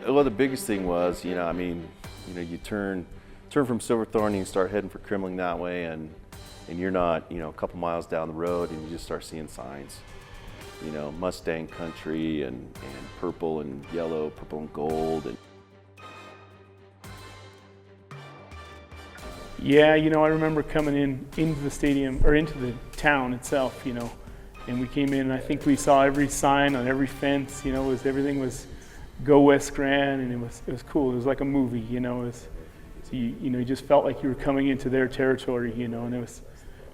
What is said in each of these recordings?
Well, the biggest thing was, you turn from Silverthorne and you start heading for Kremling that way, and you're not, a couple miles down the road, and you just start seeing signs. Mustang country and purple and yellow, purple and gold. And yeah, I remember coming into the stadium, or into the town itself, and we came in and I think we saw every sign on every fence, everything was Go West Grand, and it was cool. It was like a movie, you just felt like you were coming into their territory, and it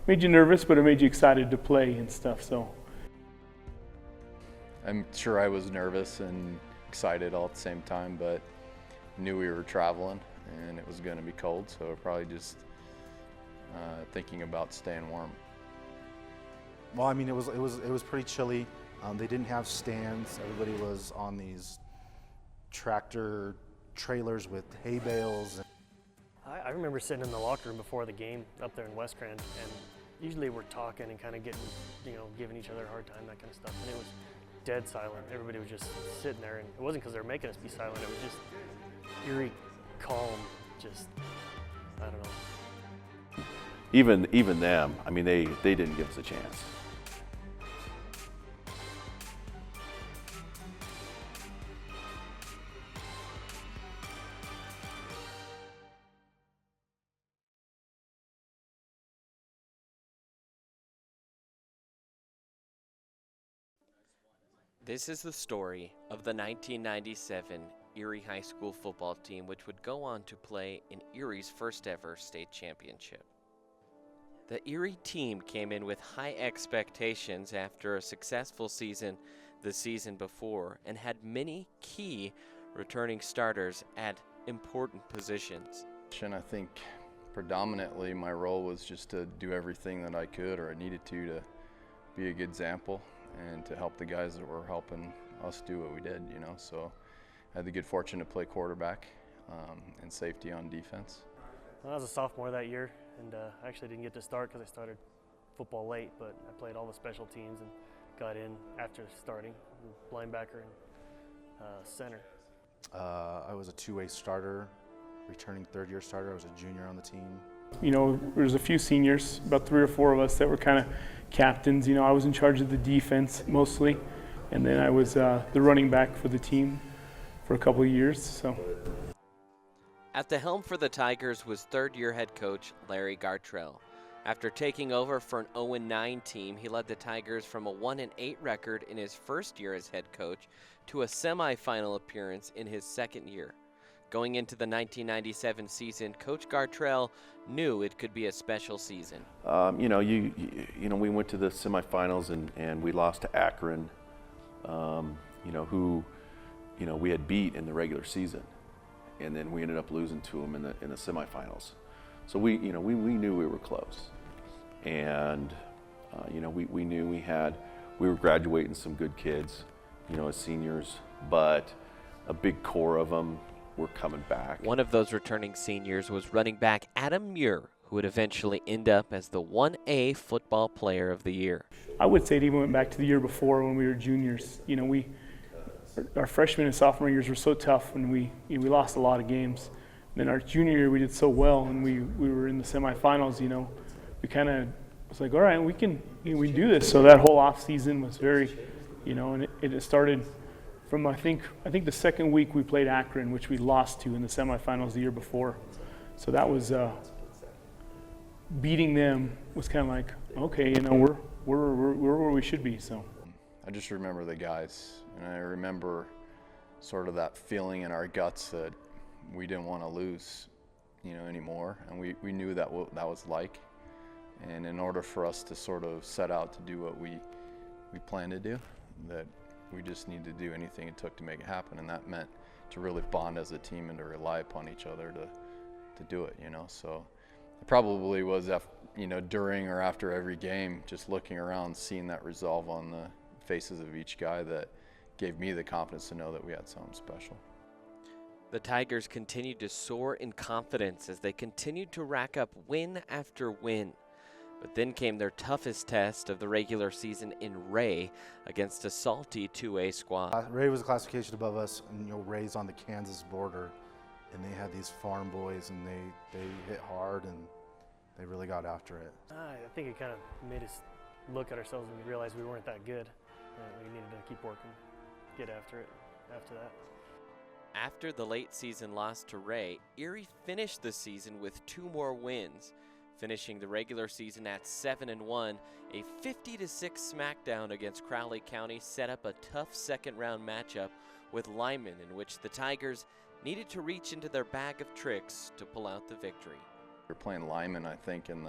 made you nervous, but it made you excited to play and stuff, so. I'm sure I was nervous and excited all at the same time, but knew we were traveling and it was going to be cold, so probably just thinking about staying warm. Well, it was pretty chilly. They didn't have stands. Everybody was on these tractor trailers with hay bales. I remember sitting in the locker room before the game up there in West Grand, and usually we're talking and kind of getting, giving each other a hard time, that kind of stuff. And it was dead silent. Everybody was just sitting there, and it wasn't because they were making us be silent. It was just eerie, calm, just, I don't know. even them, they didn't give us a chance. This is the story of the 1997 Erie High School football team, which would go on to play in Erie's first ever state championship. The Erie team came in with high expectations after a successful season the season before and had many key returning starters at important positions. And I think predominantly my role was just to do everything that I could or I needed to be a good example and to help the guys that were helping us do what we did, So I had the good fortune to play quarterback and safety on defense. I was a sophomore that year, and I actually didn't get to start because I started football late, but I played all the special teams and got in after starting, linebacker and center. I was a two-way starter, returning third-year starter. I was a junior on the team. There was a few seniors, about 3 or 4 of us that were kind of captains. I was in charge of the defense mostly, and then I was the running back for the team for a couple of years. So. At the helm for the Tigers was third-year head coach Larry Gartrell. After taking over for an 0-9 team, he led the Tigers from a 1-8 record in his first year as head coach to a semifinal appearance in his second year. Going into the 1997 season, Coach Gartrell knew it could be a special season. We went to the semifinals and we lost to Akron, who, we had beat in the regular season, and then we ended up losing to them in the semifinals. So we knew we were close, and we knew we were graduating some good kids, as seniors, but a big core of them were coming back. One of those returning seniors was running back Adam Muir, who would eventually end up as the 1A football player of the year. I would say it even went back to the year before when we were juniors. Our freshman and sophomore years were so tough, and we lost a lot of games. And then our junior year we did so well, and we were in the semifinals. We kind of was like, all right, we can do this. So that whole off season was very, and it started from I think the second week we played Akron, which we lost to in the semifinals the year before. So that was beating them was kind of like, okay, we're where we should be. So I just remember the guys, and I remember sort of that feeling in our guts that we didn't want to lose, anymore, and we knew that that was like. And in order for us to sort of set out to do what we planned to do, that we just needed to do anything it took to make it happen, and that meant to really bond as a team and to rely upon each other to do it, So it probably was, during or after every game, just looking around, seeing that resolve on the faces of each guy that gave me the confidence to know that we had something special. The Tigers continued to soar in confidence as they continued to rack up win after win. But then came their toughest test of the regular season in Ray against a salty 2A squad. Ray was a classification above us, and Ray's on the Kansas border, and they had these farm boys, and they hit hard, and they really got after it. I think it kind of made us look at ourselves and realize we weren't that good, and we needed to keep working, get after it after that. After the late season loss to Ray, Erie finished the season with 2 more wins, finishing the regular season at 7-1. A 50-6 smackdown against Crowley County set up a tough second-round matchup with Lyman, in which the Tigers needed to reach into their bag of tricks to pull out the victory. We were playing Lyman, I think, in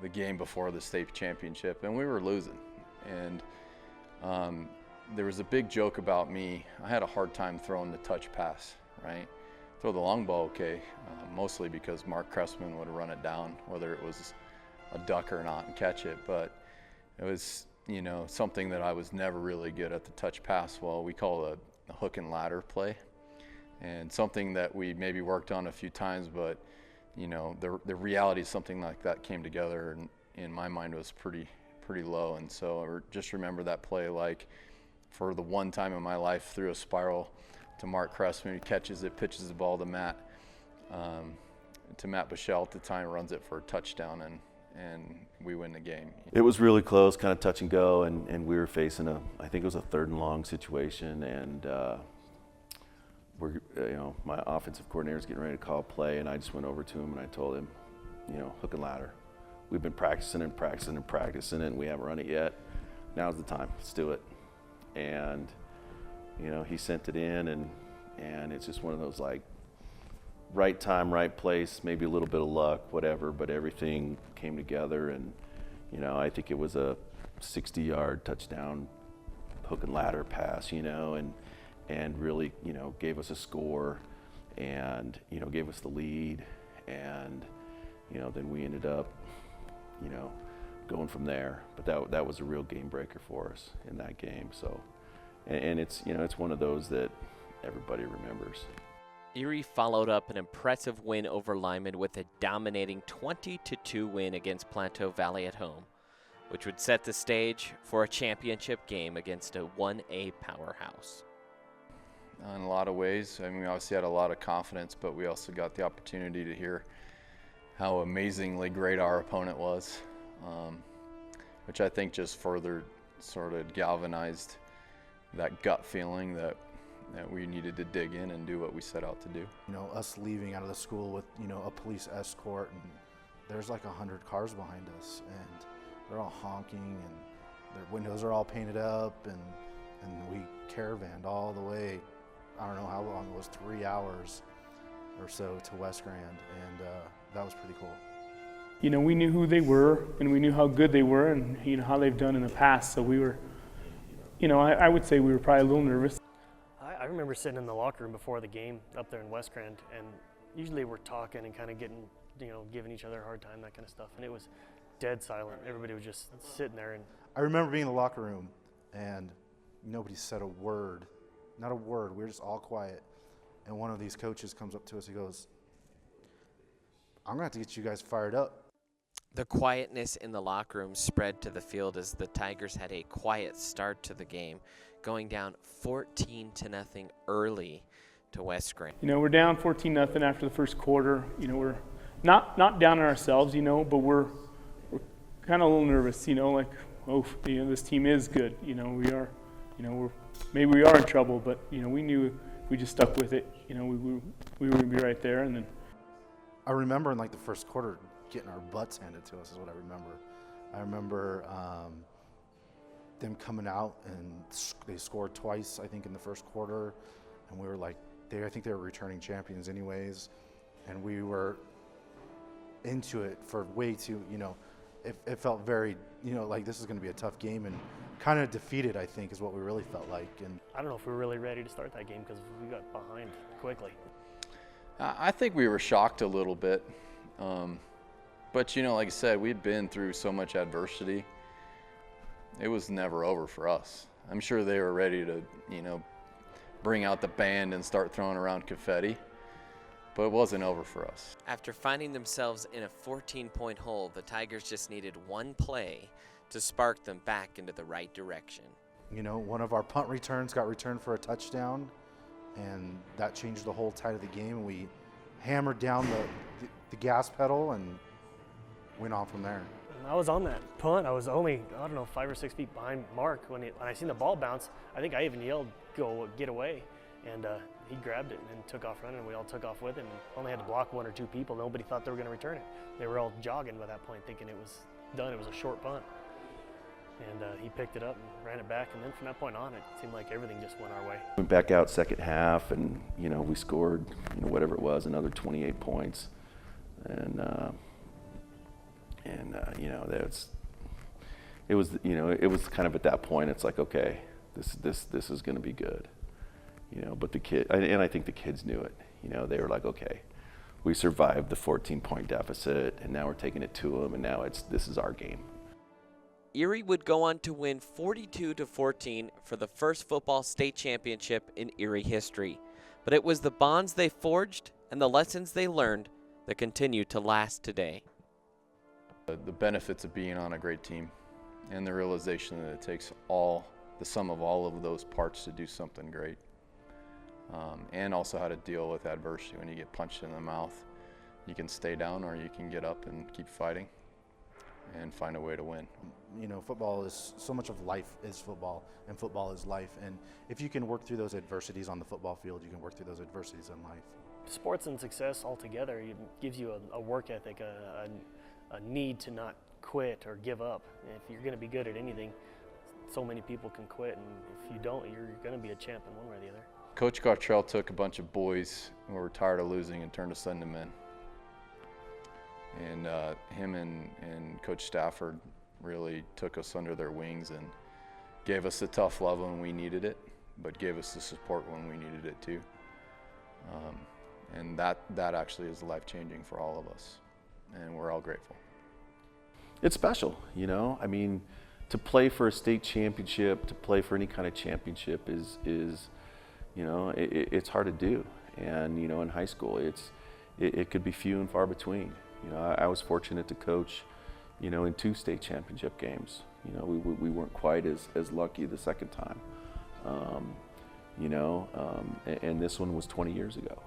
the game before the state championship, and we were losing. And there was a big joke about me. I had a hard time throwing the touch pass, right? Throw the long ball okay, mostly because Mark Cressman would run it down, whether it was a duck or not, and catch it. But it was, something that I was never really good at, the touch pass. Well, we call it a hook and ladder play, and something that we maybe worked on a few times, but the reality is something like that came together, and in my mind was pretty low. And so I just remember that play like for the one time in my life, threw a spiral to Mark Cressman, who catches it, pitches the ball to Matt Bichelle at the time, runs it for a touchdown, and we win the game. It was really close, kind of touch and go, and we were facing I think it was a 3rd and long situation, and my offensive coordinator's getting ready to call a play, and I just went over to him and I told him, hook and ladder. We've been practicing it, and we haven't run it yet. Now's the time. Let's do it. And he sent it in, and it's just one of those like right time, right place, maybe a little bit of luck, whatever, but everything came together, and I think it was a 60-yard touchdown hook and ladder pass, and really, gave us a score, and gave us the lead, and then we ended up, going from there. But that was a real game breaker for us in that game. So, and it's it's one of those that everybody remembers. Erie followed up an impressive win over Lyman with a dominating 20-2 win against Planteau Valley at home, which would set the stage for a championship game against a 1A powerhouse. In a lot of ways, we obviously had a lot of confidence, but we also got the opportunity to hear how amazingly great our opponent was, which I think just further sort of galvanized that gut feeling that we needed to dig in and do what we set out to do. Us leaving out of the school with, a police escort, and there's like 100 cars behind us, and they're all honking, and their windows are all painted up, and we caravanned all the way, I don't know how long it was, 3 hours or so to West Grand, and that was pretty cool. We knew who they were, and we knew how good they were, and how they've done in the past. So we were, I would say we were probably a little nervous. I remember sitting in the locker room before the game up there in West Grand, and usually we're talking and kind of getting, giving each other a hard time, that kind of stuff. And it was dead silent. Everybody was just sitting there. And I remember being in the locker room, and nobody said a word, not a word. We were just all quiet. And one of these coaches comes up to us. He goes, "I'm gonna have to get you guys fired up." The quietness in the locker room spread to the field as the Tigers had a quiet start to the game, going down 14-0 early to West Grand. We're down 14-0 after the first quarter. We're not down on ourselves, but we're kind of a little nervous, like, this team is good. We are, maybe we are in trouble, but we knew if we just stuck with it, we were going to be right there. And then I remember in the first quarter getting our butts handed to us is what I remember. I remember them coming out, and they scored twice, I think, in the first quarter, and we were like, I think they were returning champions anyways, and we were into it for way too, it felt very, like this is going to be a tough game, and kind of defeated, I think, is what we really felt like. And I don't know if we were really ready to start that game because we got behind quickly. I think we were shocked a little bit. But, like I said, we'd been through so much adversity. It was never over for us. I'm sure they were ready to, bring out the band and start throwing around confetti. but it wasn't over for us. After finding themselves in a 14-point hole, the Tigers just needed one play to spark them back into the right direction. You know, one of our punt returns got returned for a touchdown, and that changed the whole tide of the game. And we hammered down the gas pedal and went on from there. And I was on that punt. I was only, I don't know, 5 or 6 feet behind Mark when I seen the ball bounce. I think I even yelled, "Go, get away!" And he grabbed it and took off running. We all took off with him. And only had to block 1 or 2 people. Nobody thought they were going to return it. They were all jogging by that point, thinking it was done. It was a short punt. And he picked it up and ran it back. And then from that point on, it seemed like everything just went our way. Went back out second half, and we scored whatever it was, another 28 points, and it was kind of at that point it's like, okay, this is going to be good, but the kid, and I think the kids knew it. They were like, okay, we survived the 14-point deficit, and now we're taking it to them, and now this is our game. Erie would go on to win 42-14 for the first football state championship in Erie history. But it was the bonds they forged and the lessons they learned that continue to last today. The benefits of being on a great team and the realization that it takes the sum of all of those parts to do something great. And also how to deal with adversity. When you get punched in the mouth, you can stay down or you can get up and keep fighting and find a way to win. Football is so much of life is football, and football is life. And if you can work through those adversities on the football field, you can work through those adversities in life. Sports and success altogether gives you a work ethic, a need to not quit or give up. If you're going to be good at anything, so many people can quit, and if you don't, you're going to be a champ in one way or the other. Coach Gartrell took a bunch of boys who were tired of losing and turned to send them in. And him and Coach Stafford really took us under their wings and gave us the tough love when we needed it, but gave us the support when we needed it too. And that actually is life-changing for all of us, and we're all grateful. It's special, I mean, to play for a state championship, to play for any kind of championship is it's hard to do. And in high school, it could be few and far between. I was fortunate to coach, in 2 state championship games. We weren't quite as lucky the second time. And this one was 20 years ago.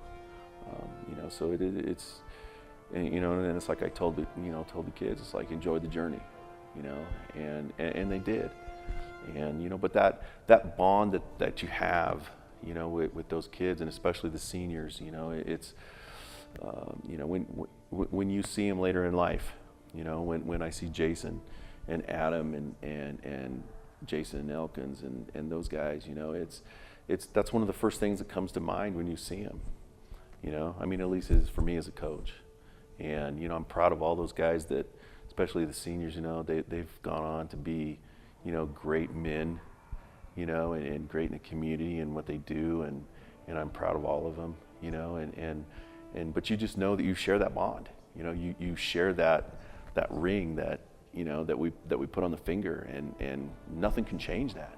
So it's, and it's like I told the kids, it's like, enjoy the journey, and they did. And but that bond that you have, with those kids, and especially the seniors, it's. When you see them later in life, when I see Jason and Adam and Jason and Elkins and those guys, that's one of the first things that comes to mind when you see them. I mean, at least it is for me as a coach. And I'm proud of all those guys that, especially the seniors, they've gone on to be, great men, and great in the community and what they do, and I'm proud of all of them, but you just know that you share that bond. You share that ring that we put on the finger, and nothing can change that.